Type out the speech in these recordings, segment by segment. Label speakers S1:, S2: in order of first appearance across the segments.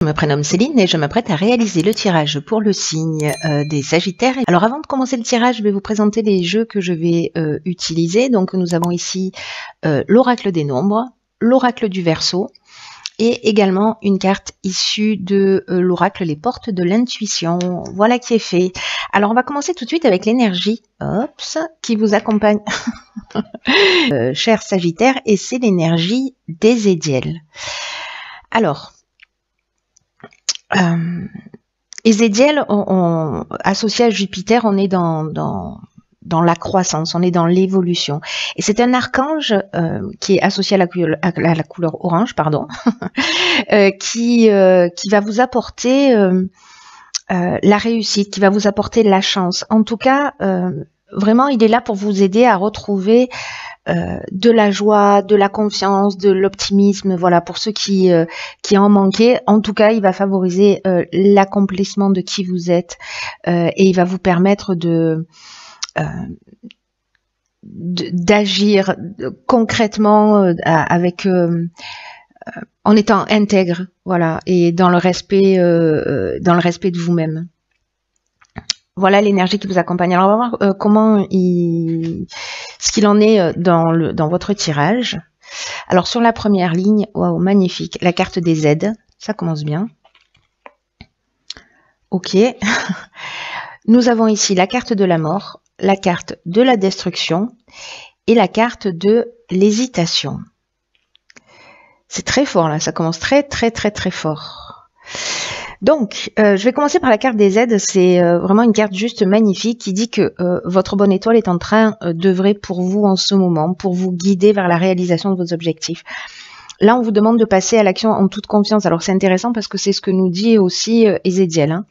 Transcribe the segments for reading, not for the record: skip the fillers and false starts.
S1: Je me prénomme Céline et je m'apprête à réaliser le tirage pour le signe des Sagittaires. Alors avant de commencer le tirage, je vais vous présenter les jeux que je vais utiliser. Donc nous avons ici l'oracle des nombres, l'oracle du Verseau et également une carte issue de l'oracle les portes de l'intuition. Voilà qui est fait. Alors on va commencer tout de suite avec l'énergie qui vous accompagne, chers Sagittaires, et c'est l'énergie d'Ézéchiel. Alors, Ézéchiel, associé à Jupiter, on est dans la croissance, on est dans l'évolution. Et c'est un archange qui est associé à la couleur orange, pardon, qui va vous apporter la réussite, qui va vous apporter la chance. En tout cas, vraiment, il est là pour vous aider à retrouver de la joie, de la confiance, de l'optimisme, voilà, pour ceux qui en manquaient. En tout cas, il va favoriser l'accomplissement de qui vous êtes et il va vous permettre d'agir concrètement en étant intègre, voilà, et dans le respect de vous-même. Voilà l'énergie qui vous accompagne. Alors on va voir ce qu'il en est dans votre tirage. Alors sur la première ligne, waouh, magnifique, la carte des aides, ça commence bien. Ok. Nous avons ici la carte de la mort, la carte de la destruction et la carte de l'hésitation. C'est très fort là, ça commence très fort. Donc, je vais commencer par la carte des aides. C'est vraiment une carte juste magnifique qui dit que votre bonne étoile est en train d'œuvrer pour vous en ce moment, pour vous guider vers la réalisation de vos objectifs. Là, on vous demande de passer à l'action en toute confiance. Alors, c'est intéressant parce que c'est ce que nous dit aussi Ézéchiel. Hein.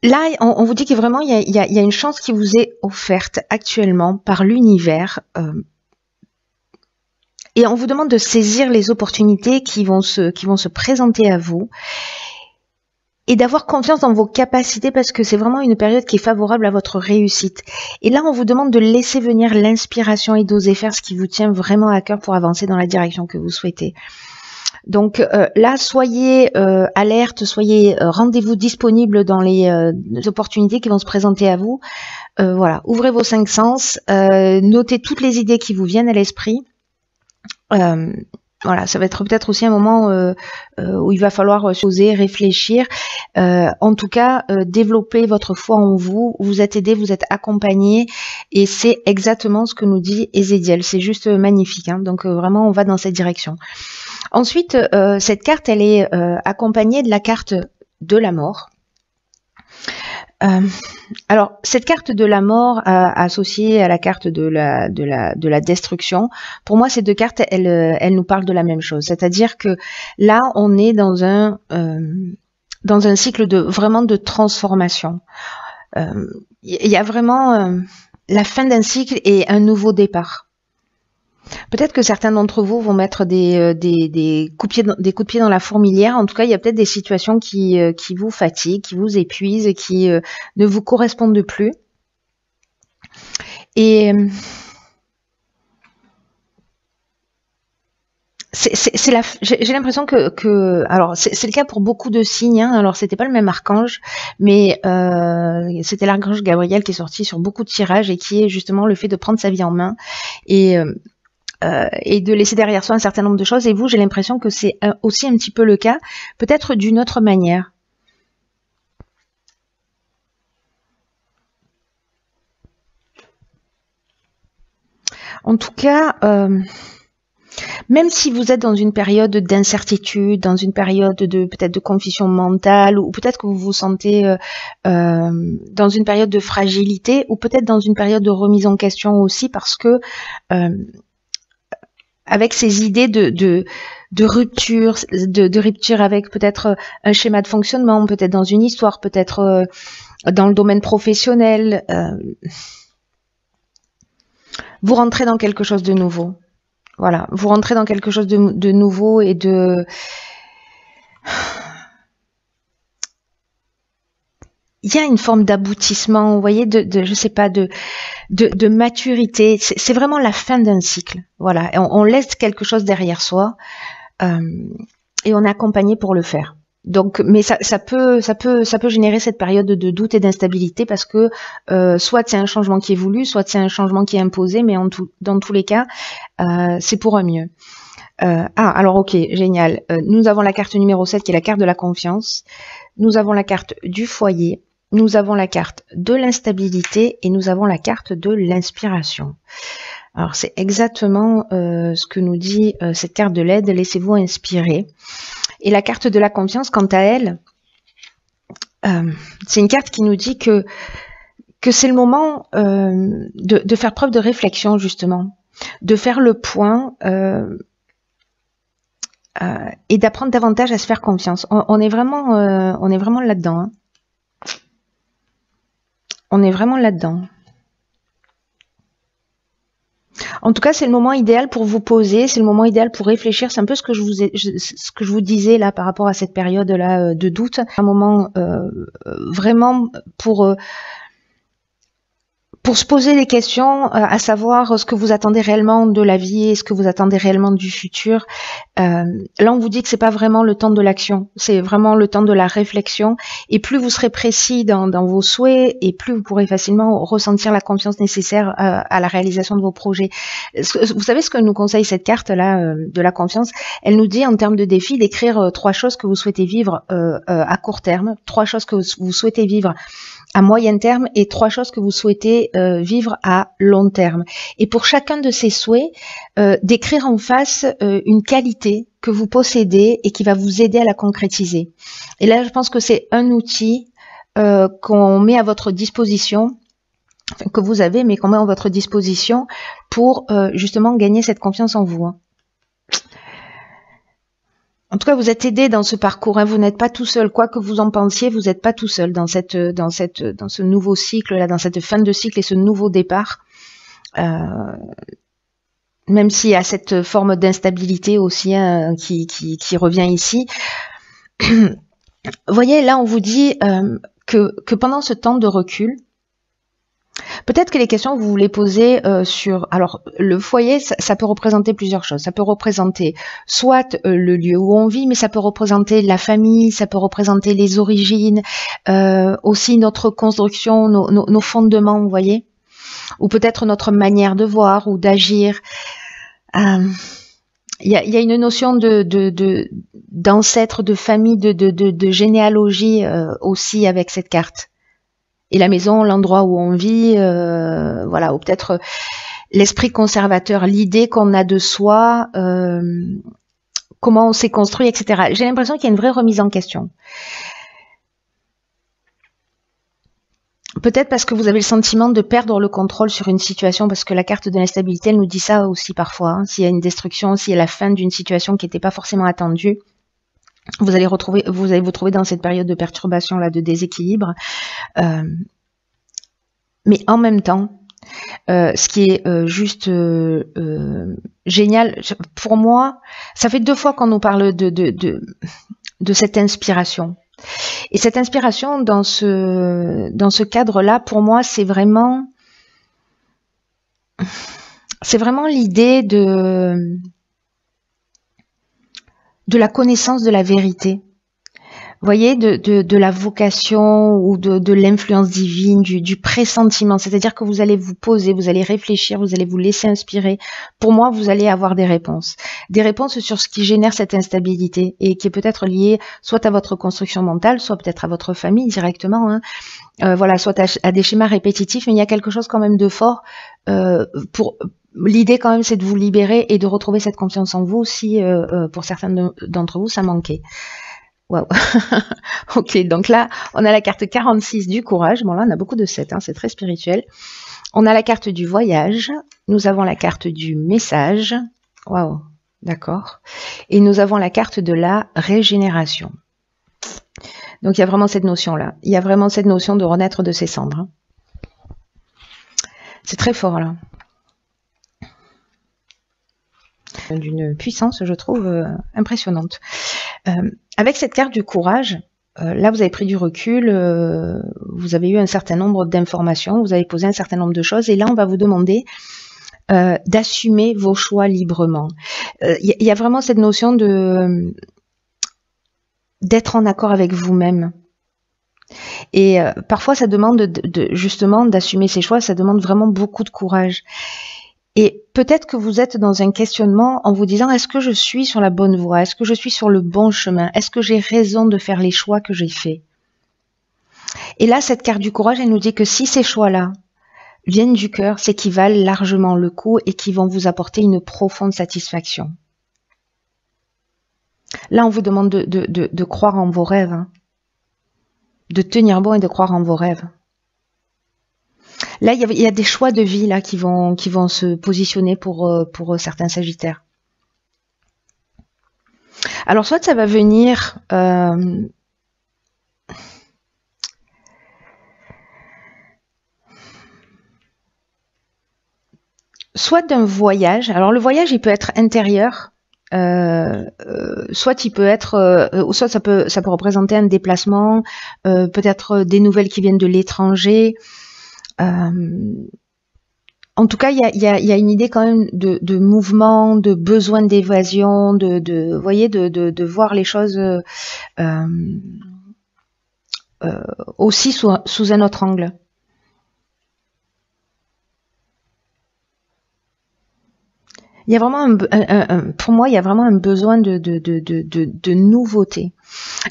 S1: Là, on vous dit que vraiment, il y a une chance qui vous est offerte actuellement par l'univers. Et on vous demande de saisir les opportunités qui vont se présenter à vous et d'avoir confiance dans vos capacités parce que c'est vraiment une période qui est favorable à votre réussite. Et là, on vous demande de laisser venir l'inspiration et d'oser faire ce qui vous tient vraiment à cœur pour avancer dans la direction que vous souhaitez. Donc là, soyez alerte, rendez-vous disponible dans les opportunités qui vont se présenter à vous. Voilà, ouvrez vos 5 sens, notez toutes les idées qui vous viennent à l'esprit. Voilà, ça va être peut-être aussi un moment où il va falloir oser réfléchir. En tout cas, développer votre foi en vous. Vous êtes aidé, vous êtes accompagné, et c'est exactement ce que nous dit Ézéchiel. C'est juste magnifique. Hein, donc vraiment, on va dans cette direction. Ensuite, cette carte, elle est accompagnée de la carte de la mort. Alors, cette carte de la mort associée à la carte de la destruction, pour moi, ces deux cartes, elles nous parlent de la même chose. C'est-à-dire que là, on est dans un cycle vraiment de transformation. Il y a vraiment la fin d'un cycle et un nouveau départ. Peut-être que certains d'entre vous vont mettre des coups de pied dans la fourmilière. En tout cas, il y a peut-être des situations qui vous fatiguent, qui vous épuisent, qui ne vous correspondent plus. Et j'ai l'impression que alors c'est le cas pour beaucoup de signes. Hein. Alors c'était pas le même archange, mais c'était l'archange Gabriel qui est sorti sur beaucoup de tirages et qui est justement le fait de prendre sa vie en main et de laisser derrière soi un certain nombre de choses. Et vous, j'ai l'impression que c'est aussi un petit peu le cas, peut-être d'une autre manière. En tout cas, même si vous êtes dans une période d'incertitude, dans une période peut-être de confusion mentale, ou peut-être que vous vous sentez dans une période de fragilité, ou peut-être dans une période de remise en question aussi, parce que avec ces idées de rupture avec peut-être un schéma de fonctionnement, peut-être dans une histoire, peut-être dans le domaine professionnel, vous rentrez dans quelque chose de nouveau. Voilà, vous rentrez dans quelque chose de nouveau et de... Il y a une forme d'aboutissement, vous voyez, je sais pas, de maturité. C'est vraiment la fin d'un cycle. Voilà, on laisse quelque chose derrière soi. et on est accompagné pour le faire. Donc, mais ça peut générer cette période de doute et d'instabilité parce que soit c'est un changement qui est voulu, soit c'est un changement qui est imposé, mais dans tous les cas, c'est pour un mieux. Alors ok, génial. Nous avons la carte numéro 7 qui est la carte de la confiance. Nous avons la carte du foyer. Nous avons la carte de l'instabilité et nous avons la carte de l'inspiration. Alors c'est exactement ce que nous dit cette carte de l'aide. Laissez-vous inspirer. Et la carte de la confiance, quant à elle, c'est une carte qui nous dit que c'est le moment de faire preuve de réflexion, justement, de faire le point et d'apprendre davantage à se faire confiance. On est vraiment là-dedans. Hein. On est vraiment là-dedans. En tout cas, c'est le moment idéal pour vous poser, c'est le moment idéal pour réfléchir. C'est un peu ce que je vous disais là par rapport à cette période-là de doute. Un moment vraiment pour se poser des questions, à savoir ce que vous attendez réellement de la vie et ce que vous attendez réellement du futur. Là, on vous dit que c'est pas vraiment le temps de l'action, c'est vraiment le temps de la réflexion. Et plus vous serez précis dans vos souhaits, et plus vous pourrez facilement ressentir la confiance nécessaire à la réalisation de vos projets. Vous savez ce que nous conseille cette carte-là de la confiance? Elle nous dit en termes de défi d'écrire 3 choses que vous souhaitez vivre à court terme, 3 choses que vous souhaitez vivre à moyen terme et 3 choses que vous souhaitez vivre à long terme. Et pour chacun de ces souhaits, d'écrire en face une qualité que vous possédez et qui va vous aider à la concrétiser. Et là, je pense que c'est un outil qu'on met à votre disposition, enfin, que vous avez, mais qu'on met à votre disposition pour justement gagner cette confiance en vous. Hein. En tout cas, vous êtes aidé dans ce parcours. Hein. Vous n'êtes pas tout seul. Quoi que vous en pensiez, vous n'êtes pas tout seul dans ce nouveau cycle là, dans cette fin de cycle et ce nouveau départ. Même s'il y a cette forme d'instabilité aussi hein, qui revient ici. Vous voyez, là, on vous dit que pendant ce temps de recul, peut-être que les questions que vous voulez poser sur... Alors, le foyer, ça peut représenter plusieurs choses. Ça peut représenter soit le lieu où on vit, mais ça peut représenter la famille, ça peut représenter les origines, aussi notre construction, nos fondements, vous voyez, ou peut-être notre manière de voir ou d'agir. Il y a une notion d'ancêtre, de famille, de généalogie aussi avec cette carte. Et la maison, l'endroit où on vit, voilà, ou peut-être l'esprit conservateur, l'idée qu'on a de soi, comment on s'est construit, etc. J'ai l'impression qu'il y a une vraie remise en question. Peut-être parce que vous avez le sentiment de perdre le contrôle sur une situation, parce que la carte de l'instabilité, elle nous dit ça aussi parfois. Hein. S'il y a une destruction, s'il y a la fin d'une situation qui n'était pas forcément attendue, vous allez vous trouver dans cette période de perturbation là, de déséquilibre. Mais en même temps, ce qui est juste génial, pour moi, ça fait 2 fois qu'on nous parle de cette inspiration. Et cette inspiration dans ce cadre-là, pour moi, c'est vraiment l'idée de la connaissance de la vérité. Vous voyez, de la vocation ou de l'influence divine, du pressentiment. C'est-à-dire que vous allez vous poser, vous allez réfléchir, vous allez vous laisser inspirer. Pour moi, vous allez avoir des réponses. Des réponses sur ce qui génère cette instabilité et qui est peut-être lié soit à votre construction mentale, soit peut-être à votre famille directement. Hein. Voilà, soit à des schémas répétitifs. Mais il y a quelque chose quand même de fort l'idée quand même, c'est de vous libérer et de retrouver cette confiance en vous si, pour certains d'entre vous, ça manquait. Waouh. Ok, donc là, on a la carte 46 du courage. Bon, là, on a beaucoup de 7, hein, c'est très spirituel. On a la carte du voyage. Nous avons la carte du message. Waouh, d'accord. Et nous avons la carte de la régénération. Donc, il y a vraiment cette notion-là. Il y a vraiment cette notion de renaître de ses cendres. Hein. C'est très fort, là. D'une puissance, je trouve, impressionnante. Avec cette carte du courage, là, vous avez pris du recul, vous avez eu un certain nombre d'informations, vous avez posé un certain nombre de choses, et là, on va vous demander d'assumer vos choix librement. Il y a vraiment cette notion de d'être en accord avec vous-même. Et parfois, ça demande justement d'assumer ses choix, ça demande vraiment beaucoup de courage. Et peut-être que vous êtes dans un questionnement en vous disant, est-ce que je suis sur la bonne voie? Est-ce que je suis sur le bon chemin? Est-ce que j'ai raison de faire les choix que j'ai faits? Et là, cette carte du courage, elle nous dit que si ces choix-là viennent du cœur, c'est qu'ils valent largement le coup et qui vont vous apporter une profonde satisfaction. Là, on vous demande de croire en vos rêves, hein, de tenir bon et de croire en vos rêves. Là, il y a des choix de vie là qui vont se positionner pour certains Sagittaires. Alors, soit ça va venir soit d'un voyage. Alors, le voyage, il peut être intérieur, soit il peut être, ou soit ça peut représenter un déplacement, peut-être des nouvelles qui viennent de l'étranger. En tout cas, il y a une idée quand même de mouvement, de besoin d'évasion, vous voyez, de voir les choses aussi sous un autre angle. Il y a vraiment pour moi, il y a vraiment un besoin de nouveauté.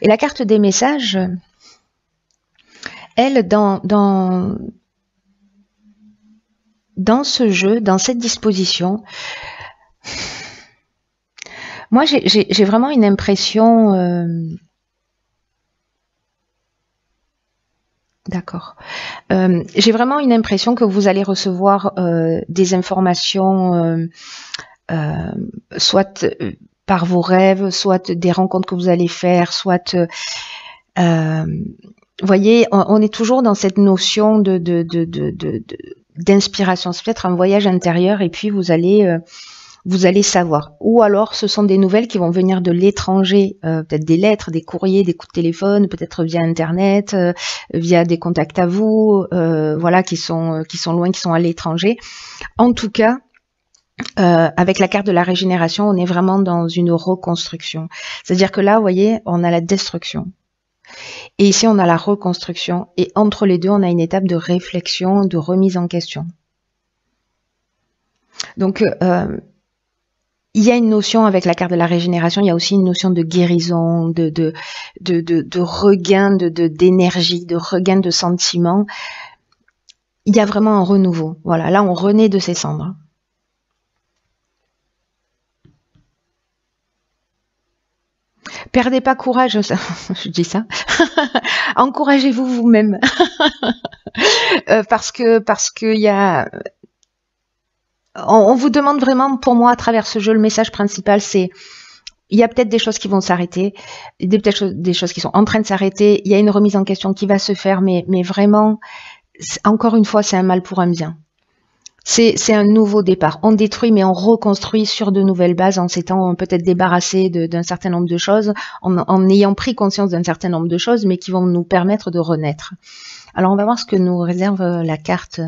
S1: Et la carte des messages, elle, dans ce jeu, dans cette disposition, moi, j'ai vraiment une impression... D'accord. J'ai vraiment une impression que vous allez recevoir des informations, soit par vos rêves, soit des rencontres que vous allez faire, soit... vous voyez, on est toujours dans cette notion d'inspiration. C'est peut-être un voyage intérieur et puis vous allez savoir. Ou alors, ce sont des nouvelles qui vont venir de l'étranger, peut-être des lettres, des courriers, des coups de téléphone, peut-être via Internet, via des contacts à vous, voilà, qui sont loin, qui sont à l'étranger. En tout cas, avec la carte de la régénération, on est vraiment dans une reconstruction. C'est-à-dire que là, vous voyez, on a la destruction. Et ici, on a la reconstruction. Et entre les deux, on a une étape de réflexion, de remise en question. Donc, il y a une notion avec la carte de la régénération, il y a aussi une notion de guérison, de regain d'énergie, de regain de sentiments. Il y a vraiment un renouveau. Voilà, là, on renaît de ses cendres. Perdez pas courage, je dis ça. Encouragez-vous vous-même. parce que il y a... On vous demande vraiment, pour moi, à travers ce jeu, le message principal, c'est il y a peut-être des choses qui vont s'arrêter, peut-être des choses qui sont en train de s'arrêter, il y a une remise en question qui va se faire, mais vraiment, encore une fois, c'est un mal pour un bien. C'est un nouveau départ. On détruit, mais on reconstruit sur de nouvelles bases en s'étant peut-être débarrassé d'un certain nombre de choses, en ayant pris conscience d'un certain nombre de choses, mais qui vont nous permettre de renaître. Alors, on va voir ce que nous réserve la carte.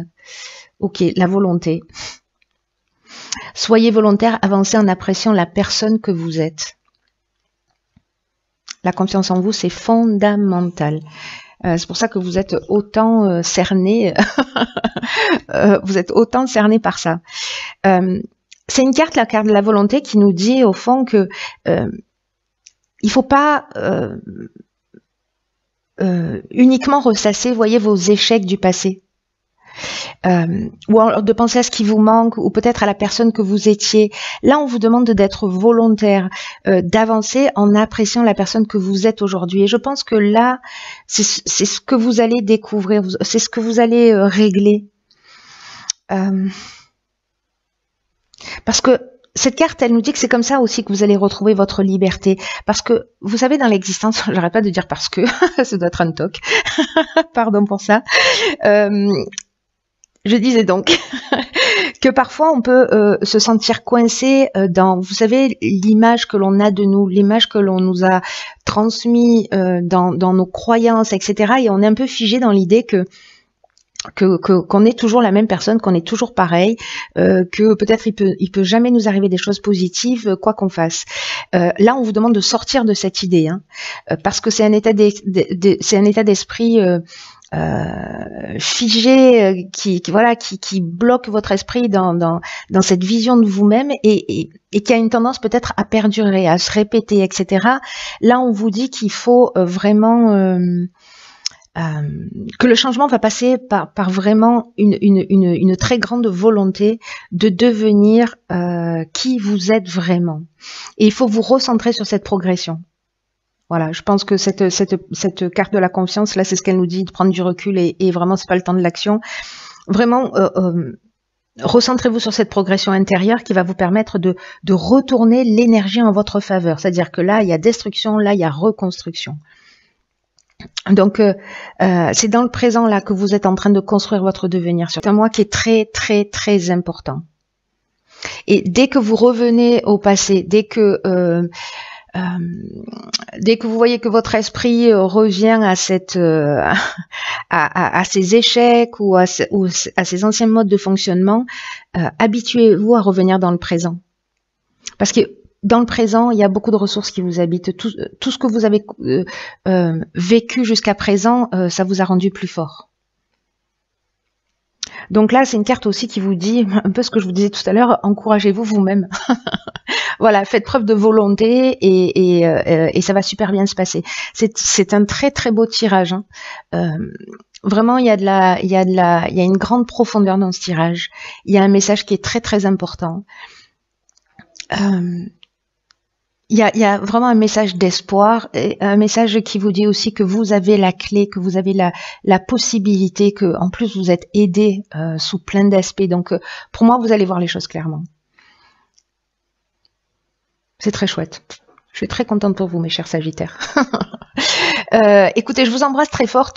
S1: Ok, la volonté. Soyez volontaire, avancez en appréciant la personne que vous êtes. La confiance en vous, c'est fondamental. C'est pour ça que vous êtes autant cerné, vous êtes autant cerné par ça. C'est une carte, la carte de la volonté, qui nous dit au fond que il faut pas uniquement ressasser, voyez, vos échecs du passé. Ou de penser à ce qui vous manque, ou peut-être à la personne que vous étiez. Là, on vous demande d'être volontaire, d'avancer en appréciant la personne que vous êtes aujourd'hui. Et je pense que là, c'est ce que vous allez découvrir, c'est ce que vous allez régler. Parce que cette carte, elle nous dit que c'est comme ça aussi que vous allez retrouver votre liberté. Parce que, vous savez, dans l'existence, j'arrête pas de dire parce que, ça doit être un toc, pardon pour ça. Je disais donc que parfois on peut se sentir coincé dans, vous savez, l'image que l'on a de nous, l'image que l'on nous a transmise dans nos croyances, etc. Et on est un peu figé dans l'idée que qu'on est toujours la même personne, qu'on est toujours pareil, que peut-être il peut jamais nous arriver des choses positives, quoi qu'on fasse. Là, on vous demande de sortir de cette idée, hein, parce que c'est un état d'esprit figé, qui bloque votre esprit dans cette vision de vous-même et qui a une tendance peut-être à perdurer, à se répéter, etc. Là, on vous dit qu'il faut vraiment que le changement va passer par vraiment une très grande volonté de devenir qui vous êtes vraiment. Et il faut vous recentrer sur cette progression. Voilà, je pense que cette carte de la confiance, là, c'est ce qu'elle nous dit, de prendre du recul et vraiment, c'est pas le temps de l'action. Vraiment, recentrez-vous sur cette progression intérieure qui va vous permettre de retourner l'énergie en votre faveur. C'est-à-dire que là, il y a destruction, là, il y a reconstruction. Donc, c'est dans le présent là que vous êtes en train de construire votre devenir. C'est un mois qui est très, très, très important. Et dès que vous revenez au passé, dès que vous voyez que votre esprit revient à à ces échecs ou à ces anciens modes de fonctionnement, habituez-vous à revenir dans le présent. Parce que dans le présent, il y a beaucoup de ressources qui vous habitent. Tout ce que vous avez vécu jusqu'à présent, ça vous a rendu plus fort. Donc là, c'est une carte aussi qui vous dit un peu ce que je vous disais tout à l'heure, encouragez-vous vous-même. Voilà, faites preuve de volonté et ça va super bien se passer. C'est un très très beau tirage. Hein. Vraiment, il y a une grande profondeur dans ce tirage. Il y a un message qui est très très important. Il y a vraiment un message d'espoir, et un message qui vous dit aussi que vous avez la clé, que vous avez la possibilité, que en plus vous êtes aidé sous plein d'aspects. Donc pour moi, vous allez voir les choses clairement. C'est très chouette. Je suis très contente pour vous, mes chers Sagittaires. Écoutez, je vous embrasse très fort.